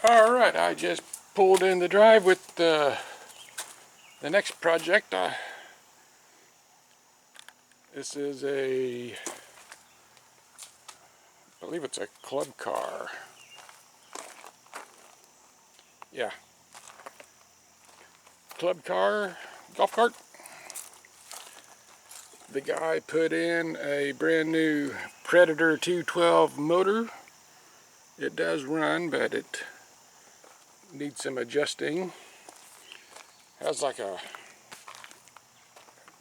Alright, I just pulled in the drive with the next project. This is I believe it's a club car. Yeah. Club car, golf cart. The guy put in a brand new Predator 212 motor. It does run, but it needs some adjusting. Has like a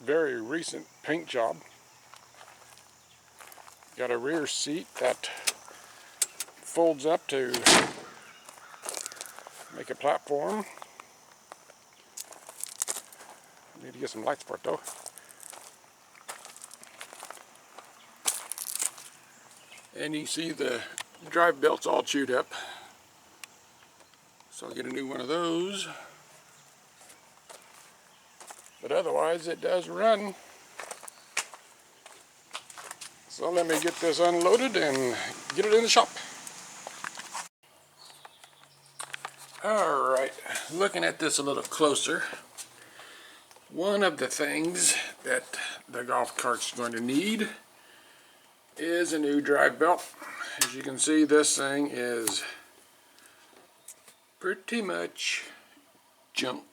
very recent paint job. Got a rear seat that folds up to make a platform. Need to get some lights for it though. And you see the drive belt's all chewed up. So I'll get a new one of those. But otherwise it does run. So let me get this unloaded and get it in the shop. Alright, looking at this a little closer. One of the things that the golf cart's going to need is a new drive belt. As you can see, this thing is pretty much junk.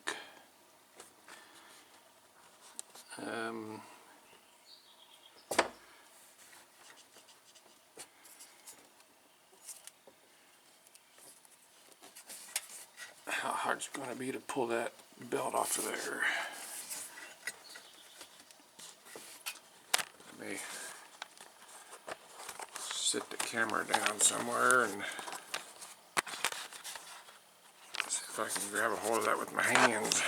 How hard it's going to be to pull that belt off of there. Let me sit the camera down somewhere and see if I can grab a hold of that with my hands.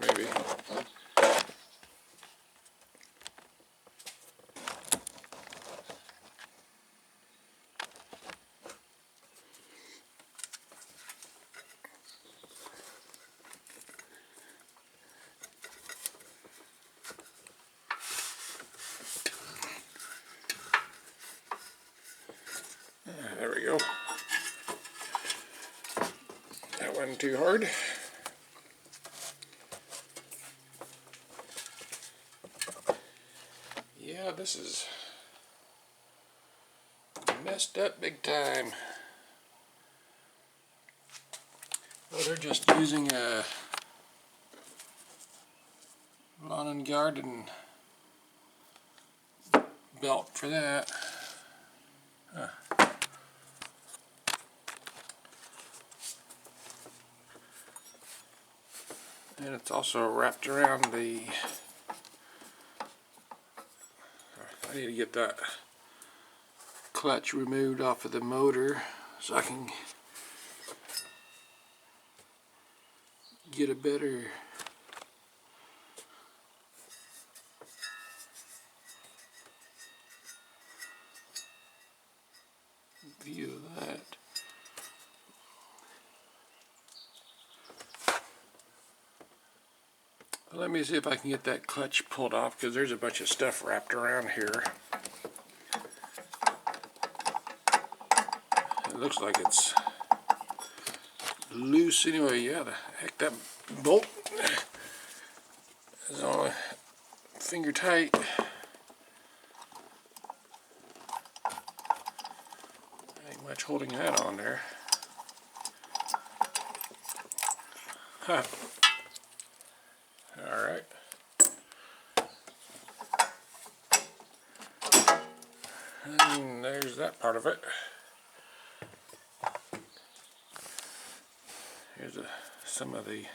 Maybe. There we go. That wasn't too hard. Yeah, this is messed up big time. Well, they're just using a lawn and garden belt for that. Huh. And it's also wrapped around the... I need to get that clutch removed off of the motor so I can get a better view of that. Let me see if I can get that clutch pulled off, because there's a bunch of stuff wrapped around here. It looks like it's loose anyway. Yeah, the heck, that bolt is only finger tight. Ain't much holding that on there. Huh. Alright. And there's that part of it. Here's some of the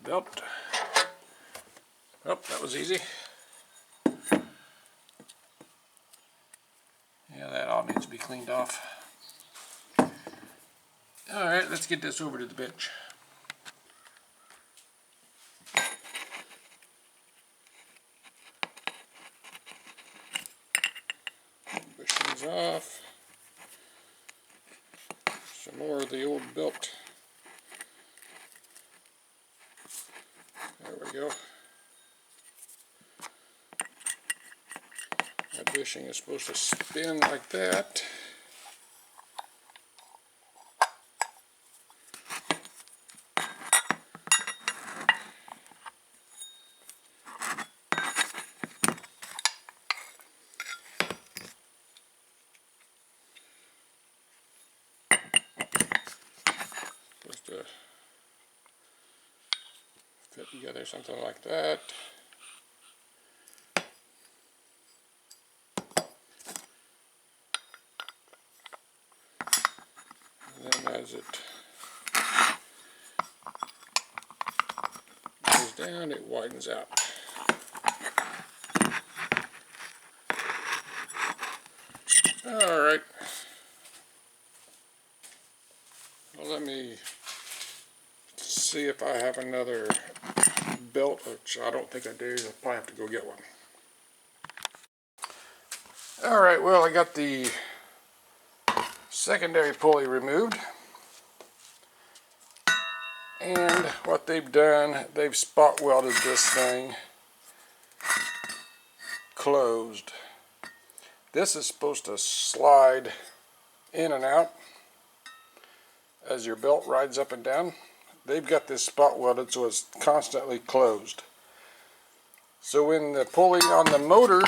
belt. Oh, that was easy. Yeah, that all needs to be cleaned off. Alright, let's get this over to the bench. Bushings off. Some more of the old belt. go. That bushing is supposed to spin like that. Supposed to fit together something like that. And then as it goes down, it widens out. Alright. Well, let me see if I have another belt, which I don't think I do. I'll probably have to go get one. Alright, well, I got the secondary pulley removed. And what they've done, they've spot welded this thing closed. This is supposed to slide in and out as your belt rides up and down. They've got this spot welded so it's constantly closed. So when the pulley on the motor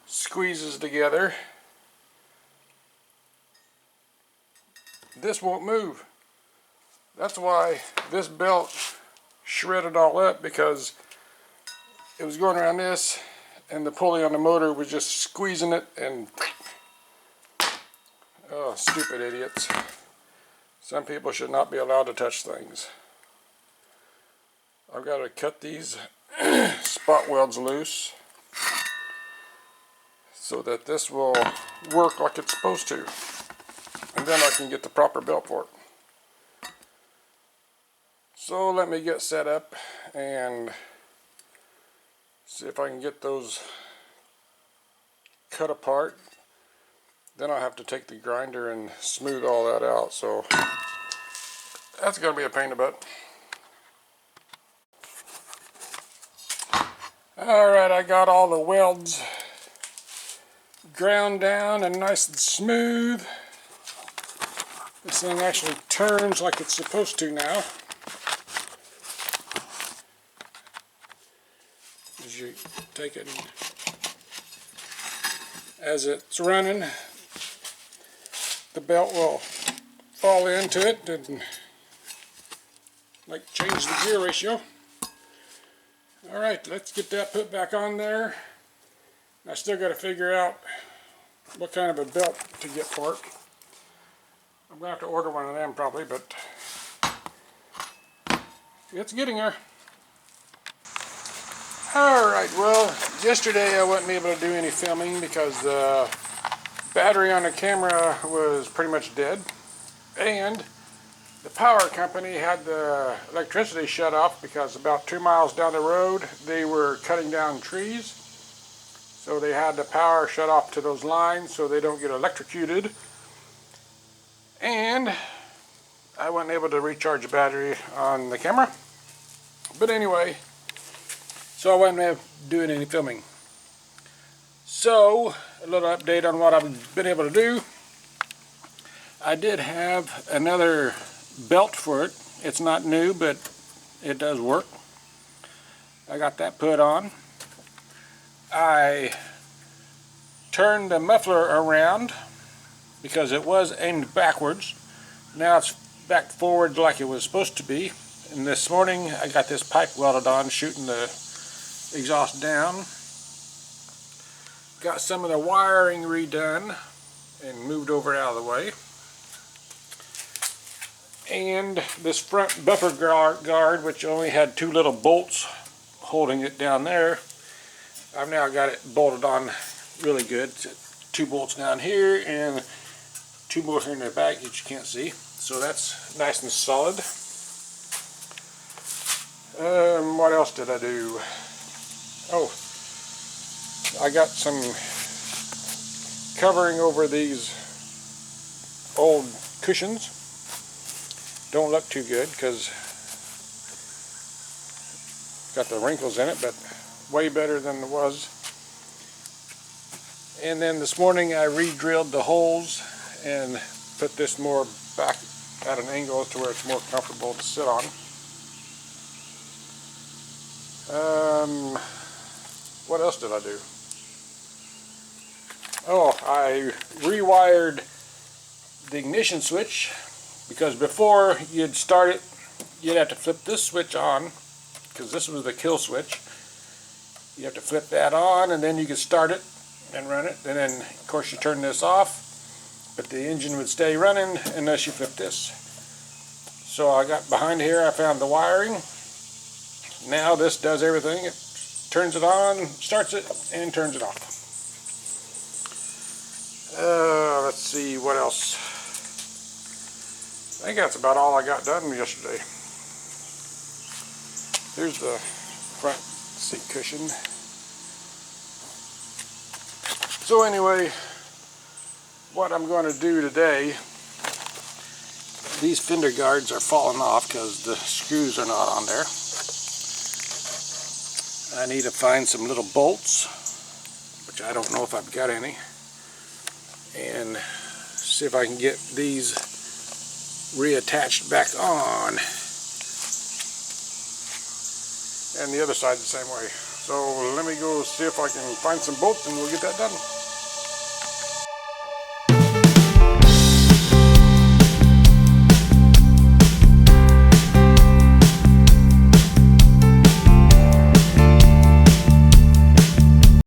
squeezes together, this won't move. That's why this belt shredded all up, because it was going around this and the pulley on the motor was just squeezing it, and oh, stupid idiots. Some people should not be allowed to touch things. I've got to cut these spot welds loose so that this will work like it's supposed to, and then I can get the proper belt for it. So let me get set up and see if I can get those cut apart. Then I'll have to take the grinder and smooth all that out, so that's going to be a pain in the butt. Alright, I got all the welds ground down and nice and smooth. This thing actually turns like it's supposed to now. As you take it, and as it's running, the belt will fall into it and like change the gear ratio. Alright, let's get that put back on there. I still got to figure out what kind of a belt to get for it. I'm going to have to order one of them probably, but it's getting there. Alright, well, yesterday I wasn't able to do any filming because the battery on the camera was pretty much dead, and the power company had the electricity shut off because about 2 miles down the road they were cutting down trees, so they had the power shut off to those lines so they don't get electrocuted, and I wasn't able to recharge the battery on the camera. But anyway, so I wasn't doing any filming. So, a little update on what I've been able to do. I did have another belt for it. It's not new, but it does work. I got that put on. I turned the muffler around because it was aimed backwards. Now it's back forward like it was supposed to be. And this morning I got this pipe welded on, shooting the exhaust down. Got some of the wiring redone and moved over out of the way. And this front buffer guard, which only had 2 little bolts holding it down there, I've now got it bolted on really good. 2 bolts down here and 2 more here in the back that you can't see. So that's nice and solid. What else did I do? Oh, I got some covering over these old cushions. Don't look too good because Got the wrinkles in it, but way better than it was. And then this morning I re-drilled the holes and put this more back at an angle to where it's more comfortable to sit on. What else did I do? Oh, I rewired the ignition switch, because before you'd start it, you'd have to flip this switch on, because this was the kill switch. You have to flip that on, and then you could start it and run it, and then of course you turn this off, but the engine would stay running unless you flip this. So I got behind here, I found the wiring. Now this does everything. It turns it on, starts it, and turns it off. Let's see what else. I think that's about all I got done yesterday. Here's the front seat cushion. So anyway, what I'm going to do today, these fender guards are falling off because the screws are not on there. I need to find some little bolts, which I don't know if I've got any, and see if I can get these reattached back on. And the other side the same way. So let me go see if I can find some bolts and we'll get that done.